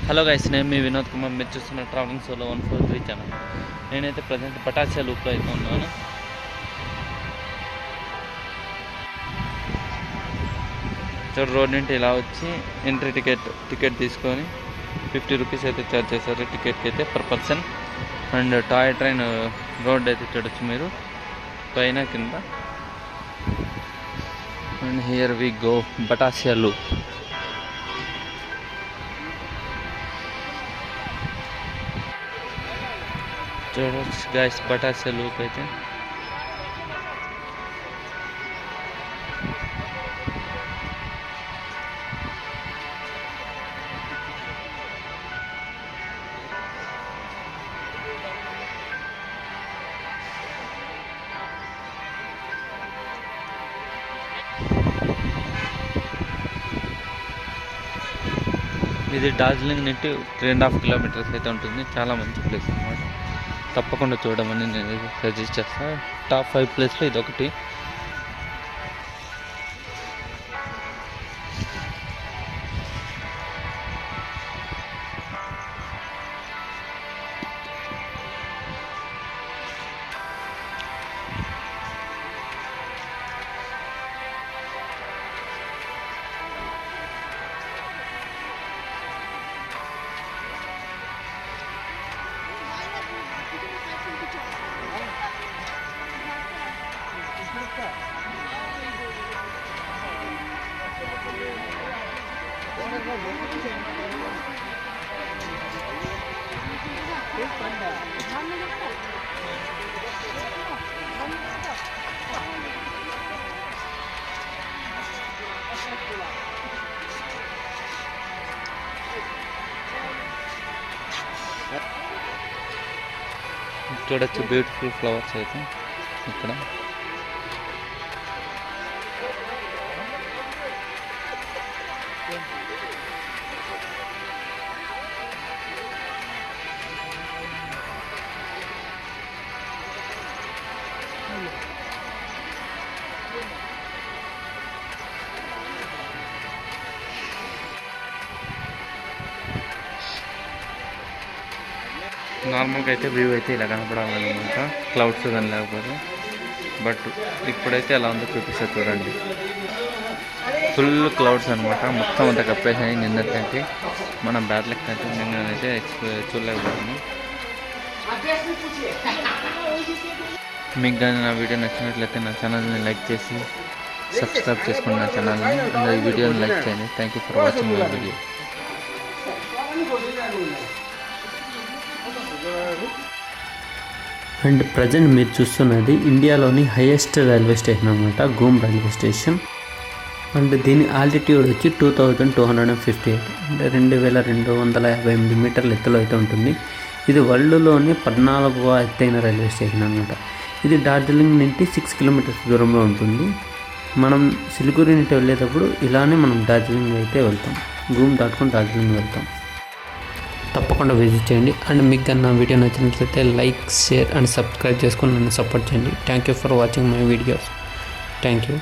Hello guys, నేను మీ వినోద్ కుమార్. మీరు చూస్తున్న ట్రావెలింగ్ సోలో 143 ఛానల్. నేనైతే ప్రజెంట్ బటాసియా లూప్లో అయితే ఉన్నాను. చూడు, రోడ్ నుండి ఇలా వచ్చి ఎంట్రీ టికెట్ తీసుకొని 50 రూపీస్ అయితే ఛార్జ్ చేశారు టికెట్కి అయితే per person. And toy train road అయితే చూడొచ్చు మీరు, పైన కింద. And here we go, Batasia Loop. చూడొచ్చు గైస్, బటాసియా లూప్ అయితే. ఇది డార్జిలింగ్ నుండి 3.5 కిలోమీటర్స్ అయితే ఉంటుంది. చాలా మంచి ప్లేస్ అన్నమాట. తప్పకుండా చూడమని నేను సజెస్ట్ చేస్తాను. టాప్ 5 ప్లేస్లో ఇది ఒకటి. చూడొచ్చు బ్యూటిఫుల్ ఫ్లవర్స్ అయితే ఇక్కడ. నార్మల్గా అయితే వ్యూ అయితే ఇలా కనపడాలన్నమాట, క్లౌడ్స్ కానీ లేకపోతే. బట్ ఇప్పుడైతే ఎలా ఉందో చూపిస్తా చూడండి. ఫుల్ క్లౌడ్స్ అనమాట, మొత్తం అంతా కప్పేసాయి. నిన్నటంటే మన బ్యాడ్ లక్ అయితే నిన్నైతే చూడలేకపోయాము. మీకు కానీ నా వీడియో నచ్చినట్లయితే నా ఛానల్ని లైక్ చేసి సబ్స్క్రైబ్ చేసుకోండి నా ఛానల్ని. అండ్ ఈ వీడియోని లైక్ చేయండి. Thank you for watching my video. And present మీరు చూస్తున్నది ఇండియాలోని హైయెస్ట్ రైల్వే స్టేషన్ అనమాట, గూమ్ రైల్వే స్టేషన్. అండ్ దీని ఆల్టిట్యూడ్ వచ్చి 2258, అంటే 2258 మీటర్ల ఎత్తులో అయితే ఉంటుంది. ఇది వరల్డ్లోనే 14వ ఎత్తైన రైల్వే స్టేషన్ అనమాట. ఇది డార్జిలింగ్ నుండి 6 కిలోమీటర్స్ దూరంలో ఉంటుంది. మనం సిలిగురి నుండి వెళ్ళేటప్పుడు ఇలానే మనం డార్జిలింగ్ అయితే వెళ్తాం, గూమ్ దాటుకొని డార్జిలింగ్ వెళ్తాం. తప్పకుండా విజిట్ చేయండి. అండ్ మీకు కన్నా వీడియో నచ్చినట్లయితే లైక్, షేర్ అండ్ సబ్స్క్రైబ్ చేసుకొని నన్ను సపోర్ట్ చేయండి. Thank you for watching my videos. Thank you.